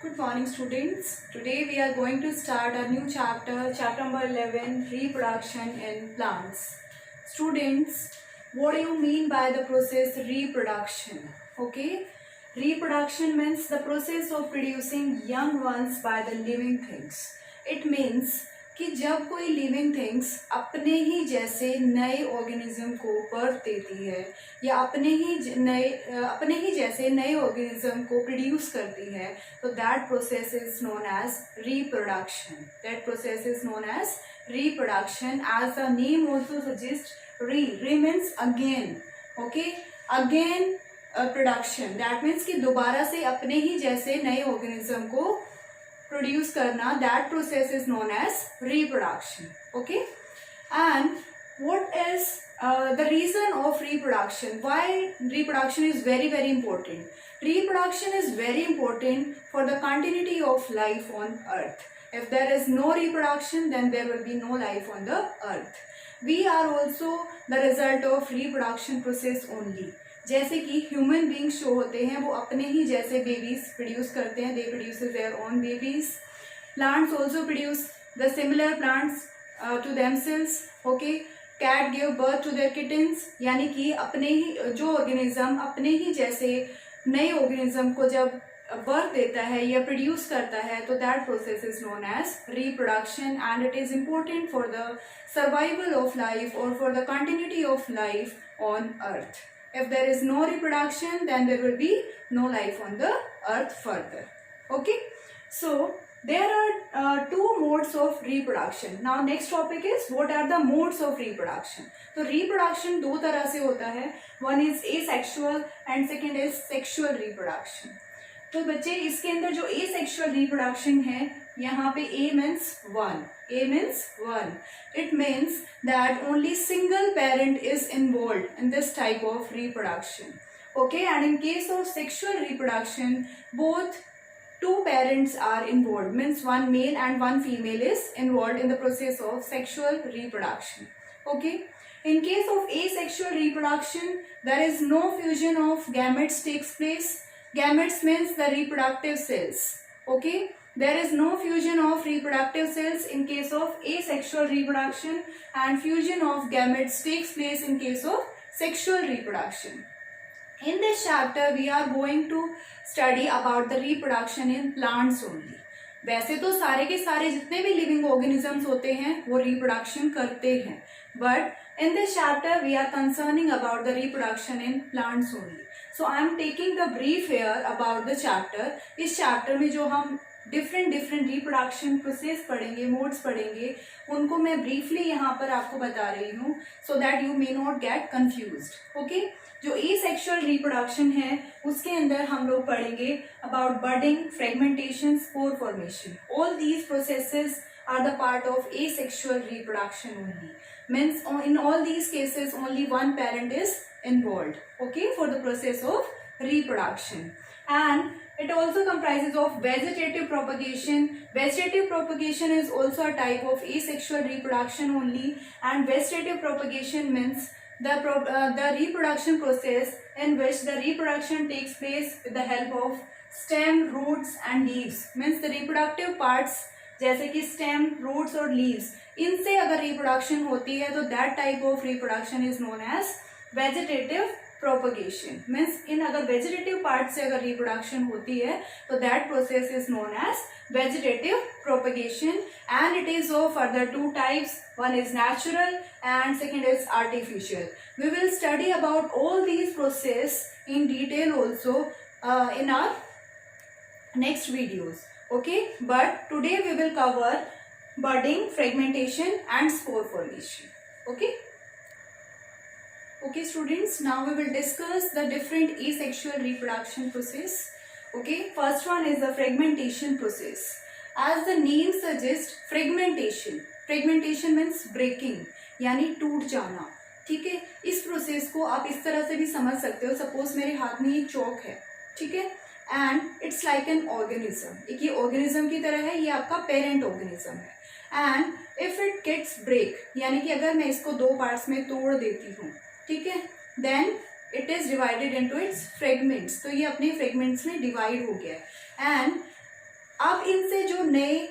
Good morning, students. Today we are going to start a new chapter, chapter number 11, reproduction in plants. Students, what do you mean by the process reproduction? Okay, reproduction means the process of producing young ones by the living things. It means कि जब कोई living things अपने ही जैसे नए organism को birth देती है या अपने ही जैसे नए ऑर्गेनिज्म को प्रोड्यूस करती है, तो that process is known as reproduction. That process is known as reproduction. As the name also suggest, re means again. Okay, again production. That means कि दोबारा से अपने ही जैसे नए ऑर्गेनिज्म को produce करना, that process is known as reproduction. Okay, and what is the reason of reproduction? Why reproduction is very important? Reproduction is very important for the continuity of life on earth. If there is no reproduction, then there will be no life on the earth. We are also the result of reproduction process only. जैसे कि human beings जो होते हैं वो अपने ही जैसे babies produce करते हैं, they produce their own babies. Plants also produce the similar plants to themselves. Okay, cat give birth to their kittens. यानी कि अपने ही जो ऑर्गेनिज्म अपने ही जैसे नए ऑर्गेनिज्म को जब बर्थ देता है या प्रोड्यूस करता है, तो that process is known as reproduction. And it is important for the survival of life और for the continuity of life on earth. If there is no reproduction, then there will be no life on the earth further. Okay, so there are two modes of reproduction. Now next topic is what are the modes of reproduction. तो reproduction दो तरह से होता है. One is asexual and second is sexual reproduction. तो बच्चे इसके अंदर जो asexual reproduction है, यहाँ पे A means one. A means one. It means that only single parent is involved in this type of reproduction. Okay, and in case of sexual reproduction, both two parents are involved. Means one male and one female is involved in the process of sexual reproduction. Okay. In case of asexual reproduction, there is no fusion of gametes takes place. Gametes means the reproductive cells. Okay. There is no fusion of reproductive cells in case of asexual reproduction, and fusion of gametes takes place in case of sexual reproduction. In this chapter, we are going to study about the reproduction in plants only. वैसे तो सारे के सारे जितने भी living organisms होते हैं वो रिप्रोडक्शन करते हैं, but in this chapter we are concerning about the reproduction in plants only. So I am taking the brief here about the chapter. इस चैप्टर में जो हम डिफरेंट रिप्रोडक्शन प्रोसेस पढ़ेंगे, मोड्स पढ़ेंगे, उनको मैं ब्रीफली यहाँ पर आपको बता रही हूँ, so that you may not gate confused. Okay, जो एसेक्सुअल रिप्रोडक्शन है उसके अंदर हम लोग पढ़ेंगे about budding, fragmentation, spore formation. All these processes are the part of asexual reproduction only. Means in all these cases only one parent is involved, okay, for the process of reproduction. And it also comprises of vegetative propagation. Vegetative propagation is also a type of asexual reproduction only, and vegetative propagation means the reproduction process in which the reproduction takes place with the help of stem, roots and leaves. Means the reproductive parts जैसे कि stem, roots और leaves, इनसे अगर reproduction होती है तो that type of reproduction is known as vegetative propagation. Means in अगर vegetative part से अगर रिप्रोडक्शन होती है तो that process is known as vegetative propagation. And it is of further two types. One is natural and second is artificial. We will study about all these process in detail also in our next videos. Okay, but today we will cover budding, fragmentation and spore formation. Okay. Okay students, now we will discuss the different asexual reproduction process. Okay, first one is the fragmentation process. As the name suggests, fragmentation. Fragmentation means breaking, यानी टूट जाना. ठीक है, इस process को आप इस तरह से भी समझ सकते हो. सपोज मेरे हाथ में ये चौक है, ठीक है, and it's like an organism. एक ये ऑर्गेनिज्म की तरह है, ये आपका पेरेंट ऑर्गेनिज्म है. And if it gets break, यानी कि अगर मैं इसको दो पार्ट्स में तोड़ देती हूँ, ठीक है, then it is divided into its fragments. तो ये अपने फ्रेगमेंट्स में डिवाइड हो गया है. एंड अब इनसे जो नए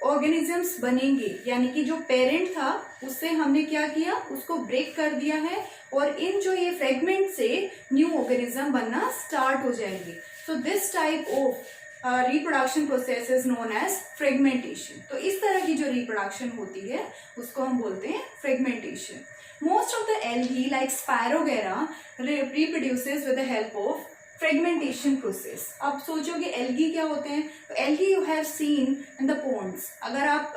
ऑर्गेनिजम्स बनेंगे, यानी कि जो पेरेंट था उससे हमने क्या किया, उसको ब्रेक कर दिया है और इन जो ये फ्रेगमेंट से न्यू ऑर्गेनिज्म बनना स्टार्ट हो जाएंगे. So this type of reproduction process is known as fragmentation. तो इस तरह की जो रिप्रोडक्शन होती है उसको हम बोलते हैं fragmentation. Most of the algae like spirogyra reproduces with the help of fragmentation process. अब सोचोगे एल्गी क्या होते हैं, तो algae you have seen in the ponds. अगर आप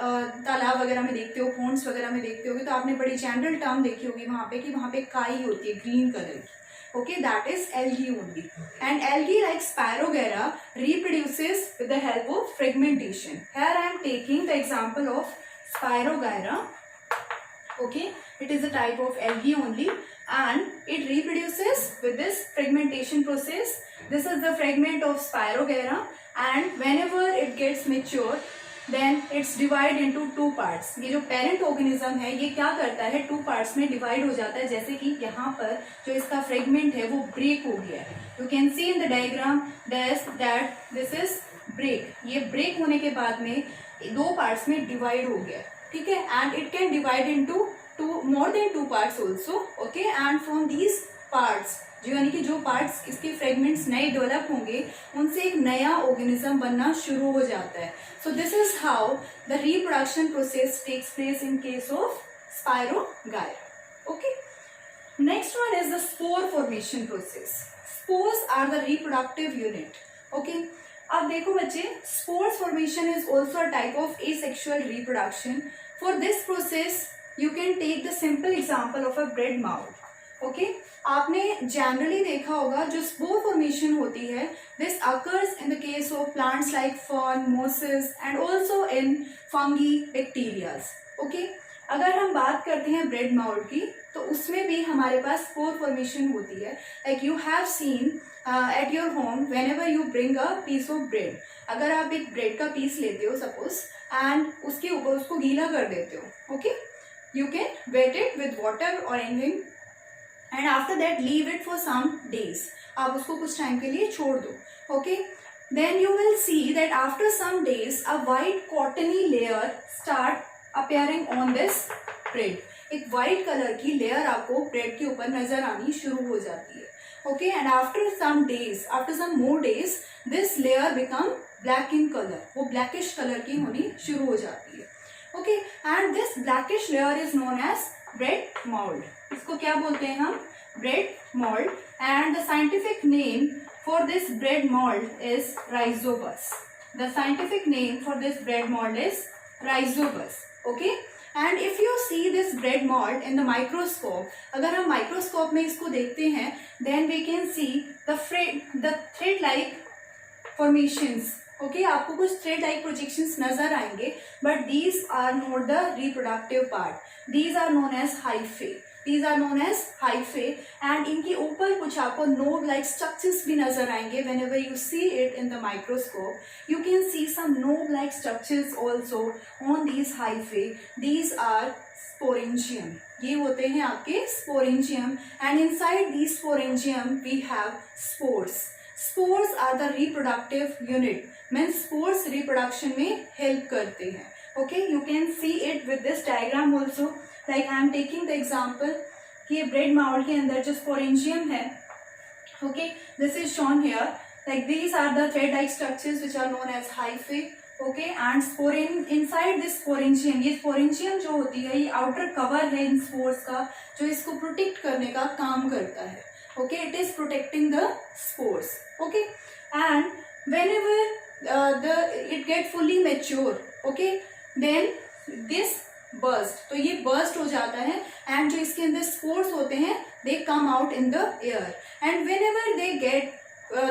तालाब वगैरह में देखते हो, पोन्ड्स वगैरह में देखते होगे, तो आपने बड़ी जनरल टर्म देखी होगी वहां पे कि वहां पे काई होती है ग्रीन कलर की. Okay, that is algae only. And algae like Spirogyra reproduces with the help of fragmentation. Here I am taking the example of Spirogyra. Okay, it is a type of algae only and it reproduces with this fragmentation process. This is the fragment of Spirogyra and whenever it gets mature, then it's divide into two parts. ये जो parent organism है ये क्या करता है, two parts में divide हो जाता है. जैसे कि यहाँ पर जो इसका fragment है वो break हो गया है. You can see in the diagram that this is break. ये break होने के बाद में दो parts में divide हो गया, ठीक है. And it can divide into more than two parts also. Okay, and from these parts जो यानी कि जो पार्ट्स इसके फ्रेगमेंट्स नए डेवलप होंगे उनसे एक नया ऑर्गेनिज्म बनना शुरू हो जाता है. So this is how the reproduction process takes place in case of spirogyra. Okay, next one is the spore formation process. Spores are the reproductive unit. Okay, अब देखो बच्चे, spores formation is also a type of asexual reproduction. For this process you can take the simple example of a bread mouth. Okay, आपने generally देखा होगा जो spore formation होती है, this occurs in the case of plants like fern, Moses and also in fungi, bacterias. Okay, अगर हम बात करते हैं ब्रेड माउल्ड की तो उसमें भी हमारे पास स्पोर फॉर्मेशन होती है. Like you have seen at your home whenever you bring a piece of bread. अगर आप एक ब्रेड का पीस लेते हो सपोज एंड उसके ऊपर उसको गीला कर देते हो, okay, you can wet it with water और anything and after that leave it for some days. आप उसको कुछ टाइम के लिए छोड़ दो. Okay, then you will see that after some days a white cottony layer start appearing on this bread. एक white colour की लेयर आपको ब्रेड के ऊपर नजर आनी शुरू हो जाती है. Okay, and after some days, after some more days, this layer become black in color. वो blackish कलर की होनी शुरू हो जाती है. Okay, and this blackish layer is known as bread mold. इसको क्या बोलते हैं हम, bread mould. And the scientific name for this bread mould is rhizopus. The scientific name for this bread mould is rhizopus. Okay, and if you see this bread mould in the microscope, अगर हम microscope में इसको देखते हैं then we can see the thread like formations. Okay, आपको कुछ thread like projections नजर आएंगे, but these are not the reproductive part. These are known as hyphae. These are known as hyphae and इनके ऊपर कुछ आपको node like structures भी नजर आएंगे. Whenever you see it in the microscope, you can see some node like structures also on these hyphae. These are sporangium. ये होते हैं आपके sporangium and inside these sporangium we have spores. Spores are the reproductive unit. Means spores reproduction में help करते हैं. Okay, you can see it with this diagram also. Like I am taking the example कि bread mould के अंदर जो sporangium है, okay, this is shown here. Like these are the thread-like structures which are known as hyphae. Okay, and sporin inside this sporangium, ये sporangium जो होती है ये outer cover है इन spores का जो इसको protect करने का काम करता है. Okay, it is protecting the spores. Okay, and whenever it get fully mature, okay, then this burst. तो ये burst हो जाता है and जो इसके अंदर spores होते हैं they come out in the air and whenever they get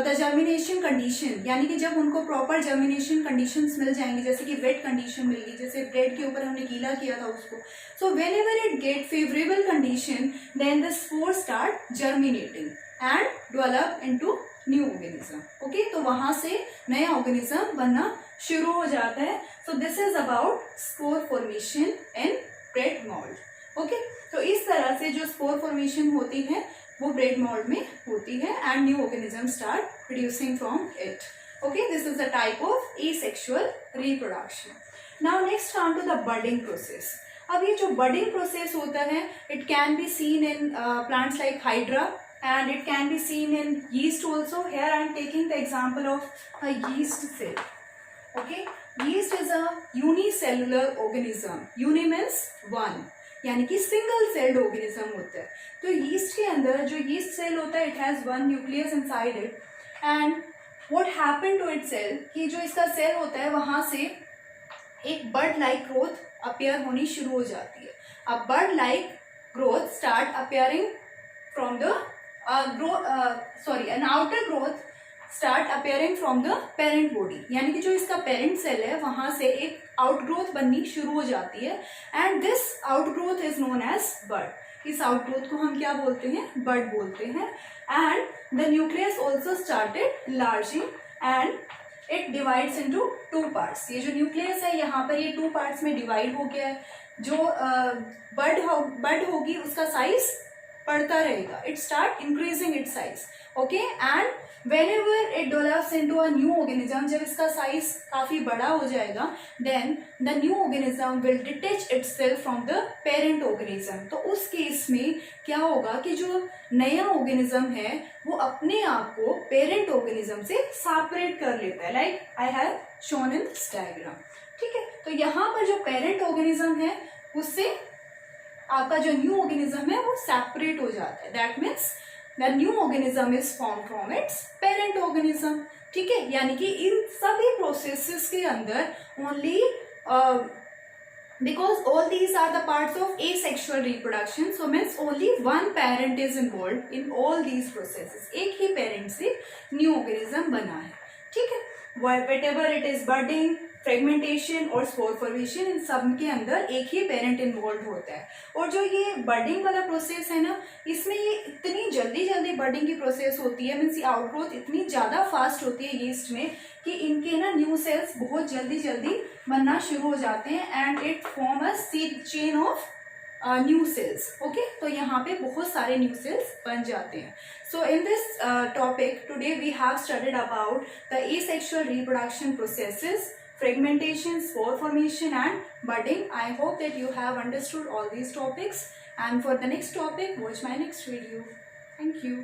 the germination condition, यानी कि जब उनको proper germination conditions मिल जाएंगे, जैसे कि wet condition मिल गई, जैसे bread के ऊपर हमने गीला किया था उसको, so whenever it get favorable condition then the spores start germinating and develop into new organism. Okay, तो वहां से नया ऑर्गेनिज्म बनना शुरू हो जाता है. So this is about spore formation in bread mould. Okay, तो इस तरह से जो स्पोर फॉर्मेशन होती है वो ब्रेड मोल्ड में होती है and new organism start producing from it. Okay, this is a type of asexual reproduction. Now next come to the budding process. अब ये जो budding process होता है, it can be seen in plants like hydra and it can be seen in yeast also. Here I am taking the example of a yeast cell. Okay, yeast is a unicellular organism. Uni means one, यानी कि single celled organism होता है. तो yeast के अंदर जो yeast cell होता है, it has one nucleus inside it and what happen to it cell कि जो इसका सेल होता है वहां से एक बर्ड लाइक ग्रोथ अपीयर होनी शुरू हो जाती है. अब bird like growth start appearing from the an outer growth start appearing from the parent body, यानी कि जो इसका पेरेंट सेल है वहां से एक आउटग्रोथ बननी शुरू हो जाती है and this outgrowth is known as bud. इस आउटग्रोथ को हम क्या बोलते हैं? बर्ड बोलते हैं. And the nucleus also started larging and it divides into two parts. ये जो न्यूक्लियस है यहाँ पर ये टू पार्ट्स में डिवाइड हो गया है. जो बर्ड होगी उसका साइज बढ़ता रहेगा. It start increasing it size. Okay, and whenever it develops into a new organism, जब इसका साइज काफी बड़ा हो जाएगा, then the new organism will detach itself from the parent organism. तो उस केस में क्या होगा कि जो नया ऑर्गेनिज्म है वो अपने आप को पेरेंट ऑर्गेनिज्म से सेपरेट कर लेता है, like I have shown in this diagram. ठीक है, तो यहाँ पर जो पेरेंट ऑर्गेनिज्म है उससे आपका जो न्यू ऑर्गेनिज्म है वो सेपरेट हो जाता है. That means the new organism is formed from its parent organism. ठीक है, यानी कि इन सभी प्रोसेसेस के अंदर only because all these are the parts of asexual reproduction, so means only one parent is involved in all these processes. एक ही parent से new organism बना है. ठीक है, whatever it is budding, fragmentation और स्पोर फॉर्मेशन, इन सब के अंदर एक ही पेरेंट इन्वॉल्व होता है. और जो ये बर्डिंग वाला प्रोसेस है ना, इसमें ये इतनी जल्दी बर्डिंग की प्रोसेस होती है, मीन्स आउटग्रोथ इतनी ज़्यादा फास्ट होती है यीस्ट में कि इनके ना न्यू सेल्स बहुत जल्दी बनना शुरू हो जाते हैं and it form a chain of new sales. Okay, तो यहाँ पे बहुत सारे न्यू सेल्स बन जाते हैं. So in this topic today we have studied about the asexual reproduction processes, fragmentation, spore formation and budding. I hope that you have understood all these topics, and for the next topic watch my next video. Thank you.